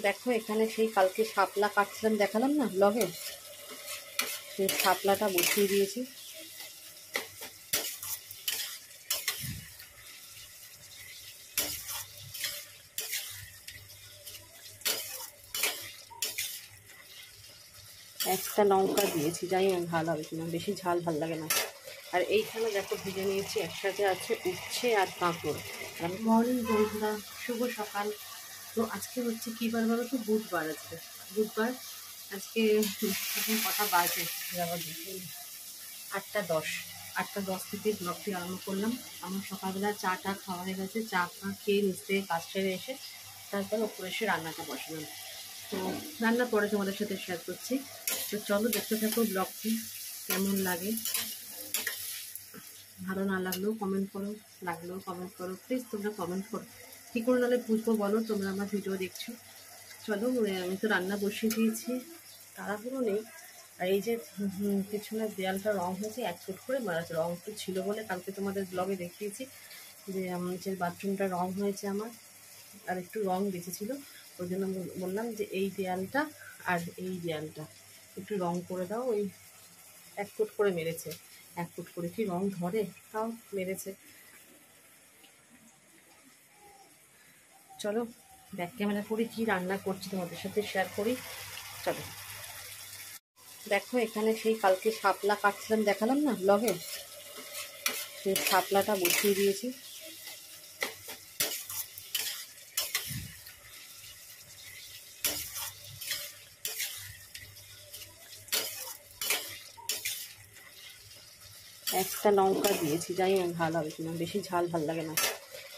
দেখো এখানে সেই কালকে শাপলা কাটছিলাম, দেখালাম না ব্লগে, সেই শাপলাটা বসিয়ে দিয়েছি। একটা লঙ্কা দিয়েছি, জানি না ঝাল হবে কিনা, বেশি ঝাল ভাল লাগে না। আর এইখানে দেখো ভেজে নিয়েছি, একসাথে আছে উচ্ছে আর কাঁকড়। আর মর্নিং বন্ধুরা, শুভ সকাল। তো আজকে হচ্ছে কী বার বলো তো? বুধবার। আজকে বুধবার। আজকে এখন কথা বাজে যাবার দেখে 8:10। 8:10 থেকে ব্লগটি আরম্ভ করলাম। আমার সকালবেলা চাটা খাওয়া হয়ে গেছে, চা খেয়ে নিচ থেকে কাজ সেরে এসে তারপর ওপরে এসে রান্নাটা বসালাম। তো রান্না পরে তোমাদের সাথে শেয়ার করছি। তো চলো দেখতে থাকো ব্লগটি, কেমন লাগে। ভালো না লাগলেও কমেন্ট করো, লাগলেও কমেন্ট করো, প্লিজ তোমরা কমেন্ট করো। কী করে নাহলে বুঝবো বলো তোমরা আমার ভিডিও দেখছো। চলো আমি তো রান্না বসিয়ে দিয়েছি, তাড়াহুড়ো নেই। আর এই যে পিছনের দেয়ালটা রং হয়েছে 1 ফুট করে মারাচ্ছে, রং তো ছিল বলে কালকে তোমাদের ব্লগে দেখিয়েছি যে বাথরুমটা রং হয়েছে আমার, আর একটু রং বেঁচেছিলো। ওই জন্য বললাম যে এই দেয়ালটা আর এই দেয়ালটা একটু রং করে দাও। ওই 1 ফুট করে মেরেছে, 1 ফুট করে কি রং ধরে, তাও মেরেছে। চলো ব্যাক ক্যামেরা করি, কি রান্না করছি তোমাদের সাথে শেয়ার করি। চলো দেখো এখানে সেই কালকে শাপলা কাটছিলাম, দেখালাম না ব্লগে, সেই শাপলাটা বসিয়ে দিয়েছি। একটা লঙ্কা দিয়েছি, জানি না ঝাল হবে কিনা, বেশি ঝাল ভাল লাগে না।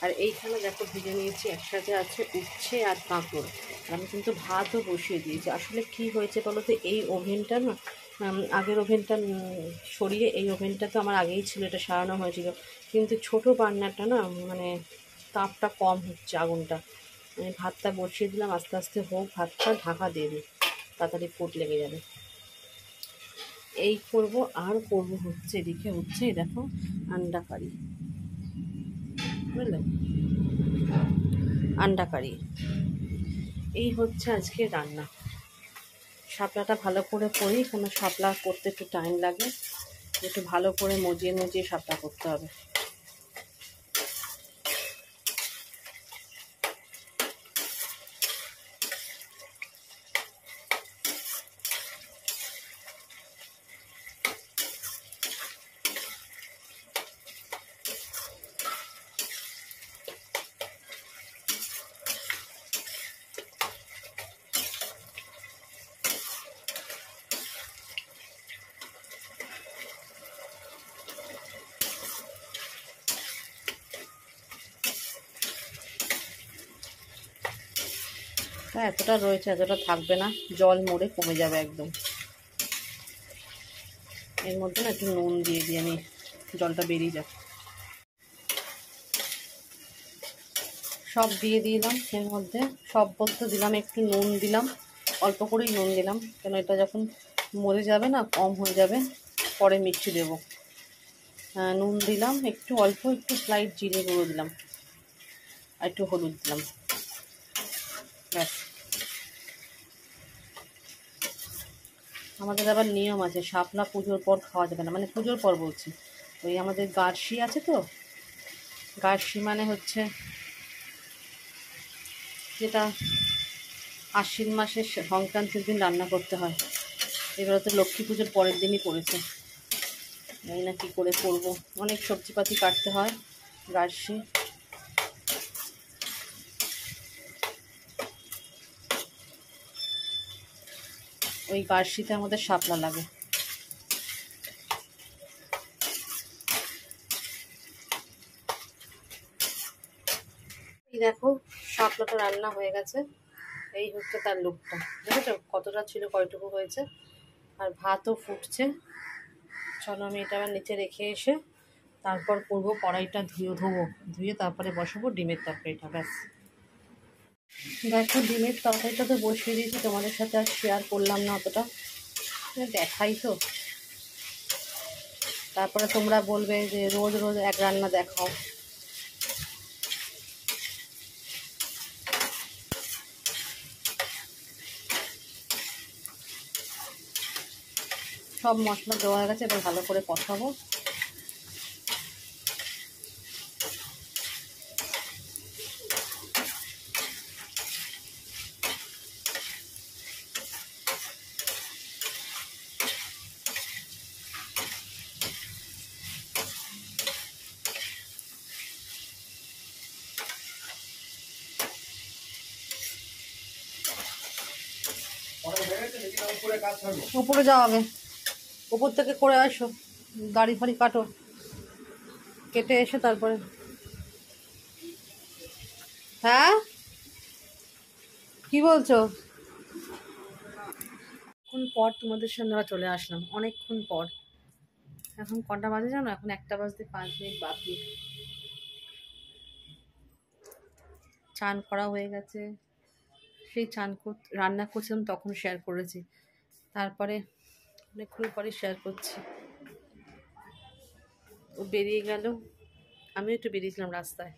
আর এইখানে দেখো ভেজে নিয়েছি, একসাথে আছে উচ্ছে আর কাঁকড়। আমি কিন্তু ভাতও বসিয়ে দিয়েছি। আসলে কি হয়েছে বলো তো, এই ওভেনটা না, আগের ওভেনটা সরিয়ে এই ওভেনটা তো আমার আগেই ছিল, এটা সারানো হয়েছিল, কিন্তু ছোট বার্নারটা না মানে তাপটা কম হচ্ছে, আগুনটা। আমি ভাতটা বসিয়ে দিলাম, আস্তে আস্তে হোক, ভাতটা ঢাকা দিয়ে দিই, তাড়াতাড়ি ফুট লেগে যাবে। এই করব। আর করব হচ্ছে এদিকে হচ্ছে দেখো আন্ডা কারি, বুঝলে, আন্ডা কারি। এই হচ্ছে আজকে রান্না। শাপলাটা ভালো করে করি, কেন শাপলা করতে একটু টাইম লাগে, একটু ভালো করে মজিয়ে মজিয়ে শাপলা করতে হবে। হ্যাঁ, এতটা রয়েছে, এতটা থাকবে না, জল মরে কমে যাবে একদম। এর মধ্যে না একটু নুন দিয়ে দিয়ে আমি জলটা বেরিয়ে যাক। সব দিয়ে দিলাম এর মধ্যে, সব বলতে দিলাম, একটু নুন দিলাম, অল্প করেই নুন দিলাম, কেন এটা যখন মরে যাবে না কম হয়ে যাবে, পরে মিষ্টি দেবো। নুন দিলাম একটু অল্প, একটু স্লাইট জিরে গুঁড়ো দিলাম, আর একটু হলুদ দিলাম, ব্যাস। আমাদের আবার নিয়ম আছে, শাপলা পুজোর পর খাওয়া যাবে না, মানে পুজোর পর বলছি, ওই আমাদের গার্সি আছে তো, গার্সি মানে হচ্ছে যেটা আশ্বিন মাসের সংক্রান্তির দিন রান্না করতে হয়। এগুলো তো লক্ষ্মী পুজোর পরের দিনই পড়েছে, জানি না কী করে করবো, অনেক সবজিপাতি কাটতে হয়। গার্সি ওই গার্সিতে আমাদের শাপলা লাগে। এই দেখো শাপলাটা রান্না হয়ে গেছে, এই হচ্ছে তার লুকটা, দেখেছো কতটা ছিল, কয়টুকু হয়েছে। আর ভাতও ফুটছে। চলো আমি এটা আবার নিচে রেখে এসে তারপর করবো, কড়াইটা ধুয়ে তারপরে বসাবো ডিমের তরকারিটা, ব্যাস। দেখো ডিমের তরকারিটা তো বসিয়ে দিয়েছি, তোমাদের সাথে আর শেয়ার করলাম না অতটা, দেখাই তো, তারপরে তোমরা বলবে যে রোজ রোজ এক রান্না দেখাও। সব মশলা দেওয়া হয়ে গেছে, এবার ভালো করে কষাবো। উপরে যাও আগে, উপর থেকে করে আসো, দাড়ি ফাড়ি কাটো, কেটে এসে তারপরে। হ্যাঁ কি বলছো? অনেকক্ষণ পর তোমাদের সামনে আমরা চলে আসলাম, অনেকক্ষণ পর। এখন কটা বাজে জানো? এখন 1টা বাজতে 5 মিনিট বাকি। চান করা হয়ে গেছে, সেই রান্না করছিলাম তখন শেয়ার করেছি, তারপরে অনেকক্ষণ পরে শেয়ার করছি। ও বেরিয়ে গেল, আমিও একটু বেরিয়েছিলাম রাস্তায়,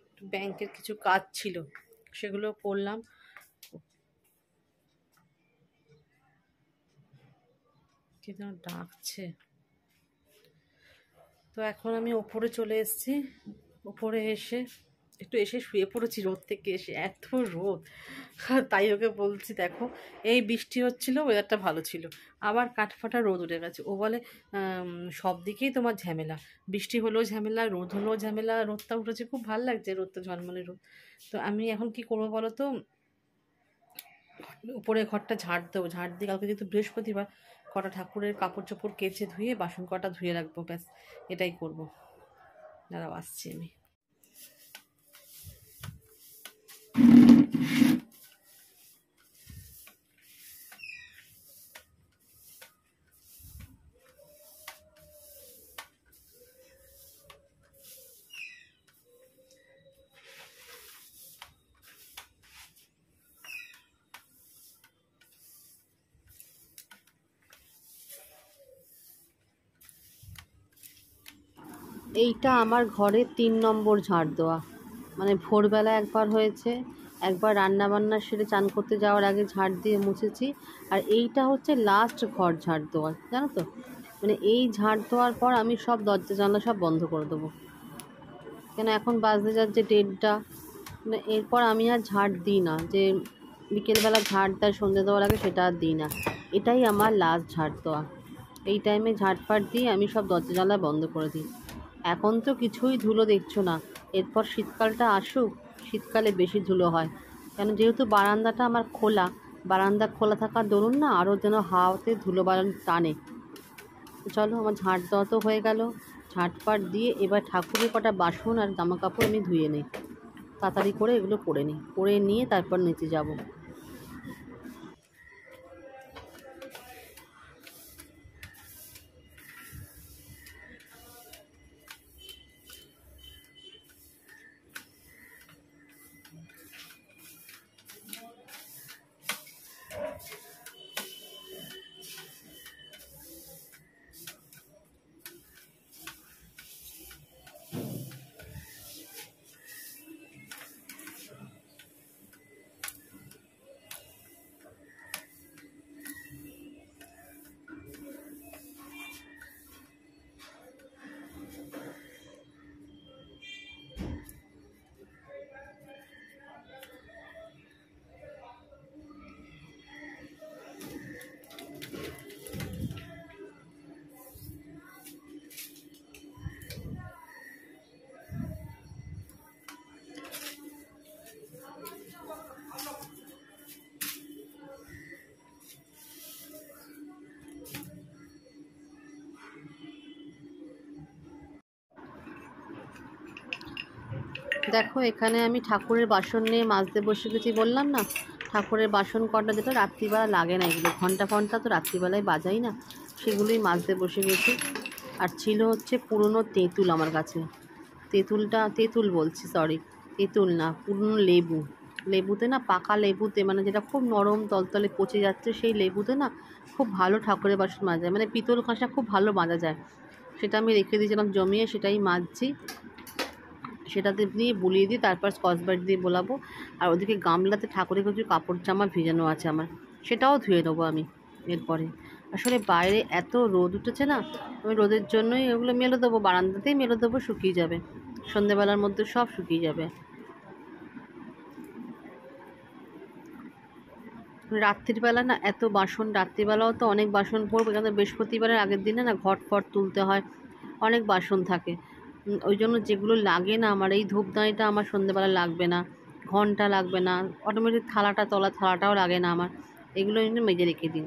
একটু ব্যাংকের কিছু কাজ ছিল সেগুলো করলাম। কে যেন ডাকছে। তো এখন আমি ওপরে চলে এসেছি, ওপরে এসে শুয়ে পড়েছি রোদ থেকে এসে, এত রোদ। তাই ওকে বলছি দেখো, এই বৃষ্টি হচ্ছিল, ওয়েদারটা ভালো ছিল, আবার কাঠফাটা রোদ উঠে গেছে। ও বলে সব দিকেই তোমার ঝামেলা, বৃষ্টি হলেও ঝামেলা, রোদ হলেও ঝামেলা। রোদটা উঠেছে খুব ভালো লাগছে, রোদটা ঝলমলে রোদ। তো আমি এখন কি করবো বলো তো, উপরে ঘরটা ঝাড় দেবো, ঝাড় দিয়ে কালকে যেহেতু বৃহস্পতিবার, কটা ঠাকুরের কাপড় চোপড় কেচে ধুয়ে বাসন কটা ধুয়ে রাখবো, ব্যাস এটাই করবো। দাঁড়াও আসছি আমি। এইটা আমার ঘরে 3 নম্বর ঝাড় দেওয়া, মানে ভোরবেলা একবার হয়েছে, একবার রান্নাবান্না সেরে চান করতে যাওয়ার আগে ঝাড় দিয়ে মুছেছি, আর এইটা হচ্ছে লাস্ট ঘর ঝাড় দেওয়া, জানো তো। মানে এই ঝাড় দেওয়ার পর আমি সব দরজা জানলা সব বন্ধ করে দেবো, কেন এখন বাজতে যাচ্ছে 1:30। মানে এরপর আমি আর ঝাড় দিই না, যে বিকেলবেলা ঝাড় দেয় সন্ধ্যে দেওয়ার আগে, সেটা আর দিই না। এটাই আমার লাস্ট ঝাড় দেওয়া। এই টাইমে ঝাড়ফাড় দিয়ে আমি সব দরজা জানলা বন্ধ করে দিই। এখন তো কিছুই ধুলো দেখছো না, এরপর শীতকালটা আসুক, শীতকালে বেশি ধুলো হয়, কেন যেহেতু বারান্দাটা আমার খোলা, বারান্দা খোলা থাকার দরুন না আরও যেন হাওয়াতে ধুলো বারান টানে। চলো আমার ঝাঁট দেওয়া তো হয়ে গেল, ঝাঁটপাট দিয়ে এবার ঠাকুরের কটা বাসন আর জামা কাপড় আমি ধুয়ে নিই, তাড়াতাড়ি করে এগুলো করে নিই, করে নিয়ে তারপর নিচে যাব। দেখো এখানে আমি ঠাকুরের বাসন নিয়ে মাজতে বসে গেছি, বললাম না ঠাকুরের বাসন কটা যেটা রাত্রিবেলা লাগে না, এগুলো ঘন্টা ঘন্টা তো রাত্রিবেলায় বাজাই না, সেগুলোই মাজতে বসে গেছি। আর ছিল হচ্ছে পুরনো তেঁতুল আমার কাছে, তেঁতুল বলছি সরি, তেঁতুল না, পুরনো লেবুতে না, পাকা লেবুতে, মানে যেটা খুব নরম তলতলে পচে যাচ্ছে, সেই লেবুতে না খুব ভালো ঠাকুরের বাসন মাজা যায়, মানে পিতল কাঁসা খুব ভালো মাজা যায়। সেটা আমি রেখে দিয়েছিলাম জমিয়ে, সেটাই মাজছি, সেটাতে দিয়ে বুলিয়ে দিই, তারপর স্কচব্রাইট দিয়ে বোলাবো। আর ওদিকে গামলাতে ঠাকুরের কিছু কাপড় জামা ভেজানো আছে আমার, সেটাও ধুয়ে নেবো আমি এরপরে। আসলে বাইরে এত রোদ উঠেছে না, আমি রোদের জন্যই ওগুলো মেলে দেবো, বারান্দাতেই মেলে দেবো, শুকিয়ে যাবে সন্ধেবেলার মধ্যে, সব শুকিয়ে যাবে। রাত্রিবেলা না এত বাসন, রাত্রিবেলাও তো অনেক বাসন পড়বে, কেন বৃহস্পতিবারের আগের দিনে না ঘট ফট তুলতে হয়, অনেক বাসন থাকে। ওই জন্য যেগুলো লাগে না আমার, এই ধূপদানিটা আমার সন্ধেবেলা লাগবে না, ঘন্টা লাগবে না, অটোমেটিক থালাটা, তলা থালাটাও লাগে না আমার, এগুলো কিন্তু মেজে রেখে দিন।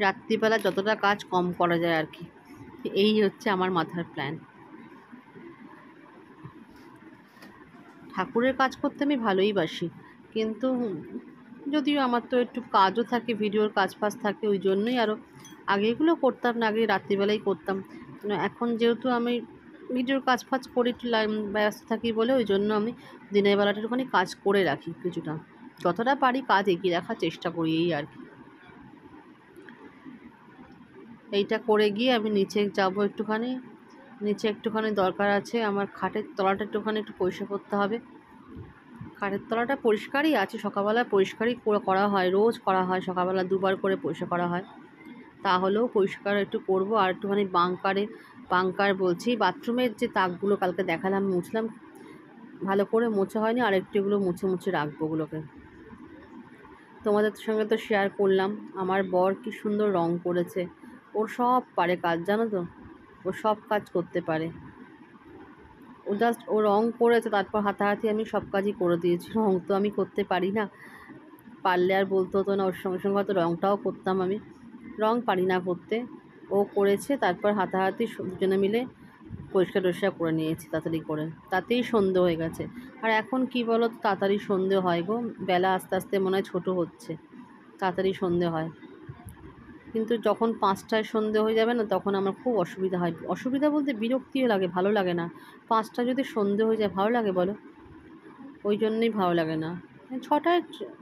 রাত্রিবেলা যতটা কাজ কম করা যায় আর কি, এই হচ্ছে আমার মাথার প্ল্যান। ঠাকুরের কাজ করতে আমি ভালোই বাসি, কিন্তু যদিও আমার তো একটু কাজও থাকে, ভিডিওর কাজ ফাজ থাকে, ওই জন্যই আরও আগে এগুলো করতাম না, আগে রাত্রিবেলাই করতাম। এখন যেহেতু আমি ভিডিওর কাজ ফাজ করি, একটু ব্যস্ত থাকি বলে, ওই জন্য আমি দিনের বেলাটা একটুখানি কাজ করে রাখি, কিছুটা যতটা পারি কাজ এগিয়ে রাখার চেষ্টা করি, এই আর কি। এইটা করে গিয়ে আমি নিচে যাব একটুখানি, নিচে একটুখানি দরকার আছে, আমার খাটের তলাটা একটু পরিষ্কার করতে হবে। খাটের তলাটা পরিষ্কারই আছে, সকালবেলা পরিষ্কারই করা হয়, রোজ করা হয়, সকালবেলা দুবার করে পরিষ্কার করা হয়, তাহলেও পরিষ্কার একটু করব। আর একটুখানি বাঙ্কার বলছি, বাথরুমের যে তাকগুলো কালকে দেখালাম, মুছলাম, ভালো করে মোছা হয়নি, আর একটু এগুলো মুছে রাখবো ওগুলোকে। তোমাদের সঙ্গে তো শেয়ার করলাম আমার বর কি সুন্দর রং করেছে, ওর সব পারে কাজ, জানো তো, ও সব কাজ করতে পারে। ও রং করেছে, তারপর হাতাহাতি আমি সব কাজই করে দিয়েছি। রং তো আমি করতে পারি না, পারলে আর বলতে হতো না, ওর সঙ্গে সঙ্গে হয়তো রংটাও করতাম। আমি রং পারি না করতে, ও করেছে, তারপর হাতাহাতি দুজনে মিলে পরিষ্কার টরিষ্কার করে নিয়েছি তাড়াতাড়ি করে, তাতেই সন্ধে হয়ে গেছে। আর এখন কি বলো তো, তাড়াতাড়ি সন্ধে হয় গো, বেলা আস্তে আস্তে মনে হয় ছোটো হচ্ছে, তাড়াতাড়ি সন্ধে হয়। কিন্তু যখন 5টায় সন্ধে হয়ে যাবে না, তখন আমার খুব অসুবিধা হয়, অসুবিধা বলতে বিরক্তিও লাগে, ভালো লাগে না। 5টা যদি সন্ধে হয়ে যায় ভালো লাগে বলো? ওই জন্যই ভালো লাগে না। 6টায়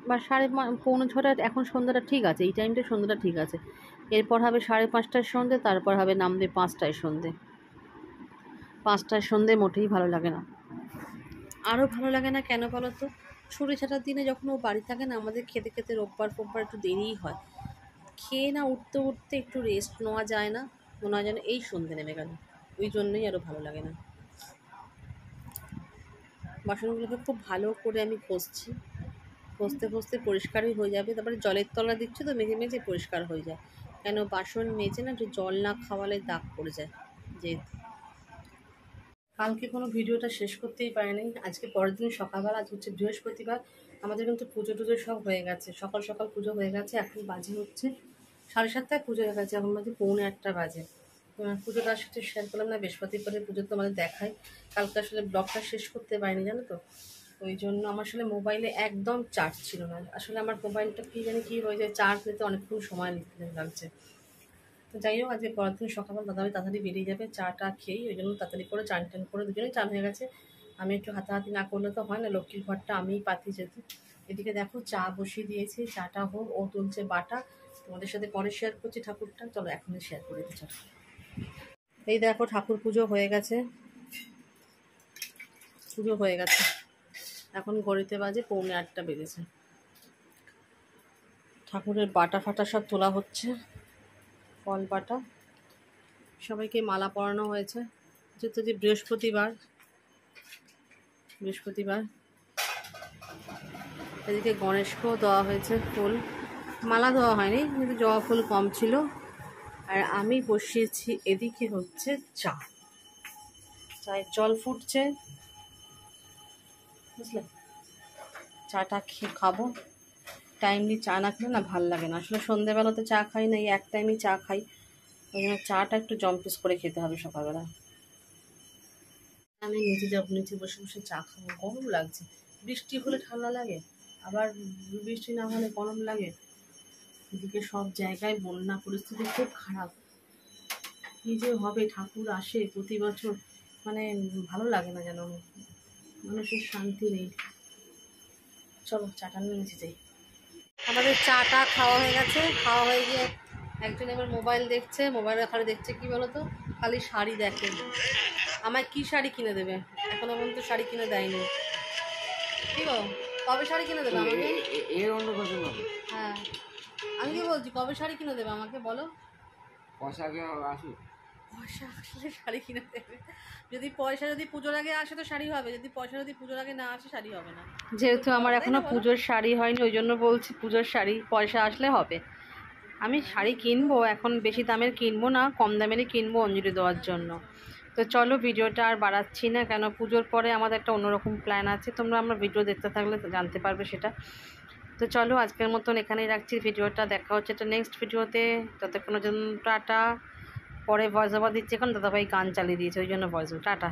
বা পৌনে 6টায় এখন সন্ধ্যাটা ঠিক আছে, এই টাইমটা সন্ধ্যাটা ঠিক আছে। এরপর হবে 5:30টায় সন্ধে, তারপর হবে নামবে 5টায় সন্ধে। 5টায় সন্ধে মোটেই ভালো লাগে না। আরও ভালো লাগে না কেন বলো তো, ছুটি ছাটার দিনে যখন ও বাড়ি থাকে না, আমাদের খেতে খেতে রোববার একটু দেরিই হয়, খেয়ে না উঠতে উঠতে একটু রেস্ট নেওয়া যায় না, মনে হয় যেন এই সন্ধে নেমে গেল, ওই জন্যই আরও ভালো লাগে না। বাসনগুলোকে খুব ভালো করে আমি কষতে পরিষ্কারই হয়ে যাবে, তারপরে জলের তলা দিচ্ছি তো, মেজে মেজে পরিষ্কার হয়ে যায়, কেন বাসন মেজে না একটু জল না খাওয়ালে দাগ পড়ে যায়। যে কালকে কোনো ভিডিওটা শেষ করতেই পারিনি, আজকে পরের দিন সকালবেলা, আজ হচ্ছে বৃহস্পতিবার, আমাদের কিন্তু পুজো টুজো সব হয়ে গেছে, সকাল সকাল পুজো হয়ে গেছে, এখন বাজে হচ্ছে 7:30টায় পুজো হয়ে গেছে, এখন বাজে 1:45 বাজে। পুজোটা সাথে শেয়ার করলাম না, বৃহস্পতিবারের পুজো তো আমাদের দেখাই, কালকে আসলে ব্লগটা শেষ করতে পারিনি জানো তো, ওই জন্য আমার আসলে মোবাইলে একদম চার্জ ছিল না, আসলে আমার মোবাইলটা কী জানি কী হয়ে যায়, চার্জ নিতে অনেকক্ষণ সময় নিতে লাগছে। তো যাই হোক, আজকে পরের দিন সকালবেলা দাদাভাই তাড়াতাড়ি বেরিয়ে যাবে, চাটা খেয়েই, ওই জন্য তাড়াতাড়ি করে চান টান করে দুজনেই চান হয়ে গেছে। আমি একটু হাতাহাতি না করলে তো হয় না, লক্ষ্মীর ঘরটা আমিই পাতি যেতে। এদিকে দেখো চা বসিয়ে দিয়েছি, চাটা হোক, ও তুলছে বাটা, তোমাদের সাথে পরে শেয়ার করছি ঠাকুরটা, চলো এখনই শেয়ার করে দিচ্ছি। এই দেখো ঠাকুর পুজো হয়ে গেছে, এখন ঘড়িতে বাজে 7:45 বেজেছে। ঠাকুরের বাটা ফাটা সব তোলা হচ্ছে, ফল বাটা, সবাইকে মালা পরানো হয়েছে, যেহেতু যে বৃহস্পতিবার। এদিকে গণেশকেও দেওয়া হয়েছে ফুল, মালা দেওয়া হয়নি, কিন্তু জবা ফুল কম ছিল। আর আমি বসিয়েছি এদিকে হচ্ছে চায়ের জল ফুটছে, বুঝলে, চাটা খাবো। টাইমলি চা না খেলে না ভাল লাগে না, আসলে সন্ধেবেলাতে চা খাই না, এই এক টাইমই চা খাই, ওই জন্য চাটা একটু জম্পিস করে খেতে হবে সকালবেলা। আমি নিচে বসে বসে চা খাবো, গরম লাগছে, বৃষ্টি হলে ঠান্ডা লাগে, আবার বৃষ্টি না হলে গরম লাগে। এদিকে সব জায়গায় বন্যা পরিস্থিতি খুব খারাপ, কী যে হবে, ঠাকুর আসে প্রতি বছর, মানে ভালো লাগে না যেন, মানুষের শান্তি নেই। চলো চাটা নিয়ে নিচে যাই। আমাদের চাটা খাওয়া হয়ে গেছে, খাওয়া হয়ে গিয়ে একজন এবার মোবাইল দেখছে, মোবাইলে খালি দেখছে কি বলো তো, খালি শাড়ি দেখে, আমায় কি শাড়ি কিনে দেবে, এখনো পর্যন্ত শাড়ি কিনে দেয়নি। কি গো, কবে শাড়ি কিনে দেবে আমাকে? হ্যাঁ, আমি কি বলছি, কবে শাড়ি কিনে দেবে আমাকে বলো? পয়সা আগে আসুক। পয়সা আসলে শাড়ি কিনে দেবে। যদি পুজোর আগে আসে তো শাড়ি হবে, যদি পুজোর আগে না আসে শাড়ি হবে না। যেহেতু আমার এখনো পুজোর শাড়ি হয়নি, ওই জন্য বলছি পুজোর শাড়ি পয়সা আসলে হবে। আমি শাড়ি কিনবো, এখন বেশি দামের কিনবো না, কম দামেরই কিনবো অঞ্জলি দেওয়ার জন্য। তো চলো ভিডিওটা আর বাড়াচ্ছি না, কেন পুজোর পরে আমাদের একটা অন্যরকম প্ল্যান আছে, তোমরা আমার ভিডিও দেখতে থাকলে জানতে পারবে সেটা। তো চলো আজকের মতন এখানেই রাখছি ভিডিওটা, দেখা হচ্ছে একটা নেক্সট ভিডিওতে। ততক্ষণের জন্য টাটা। পরে ভয়েস ওভার দিচ্ছে, এখন দাদাভাই গান চালিয়ে দিয়েছে ওই জন্য ভয়েস ওভার, টাটা।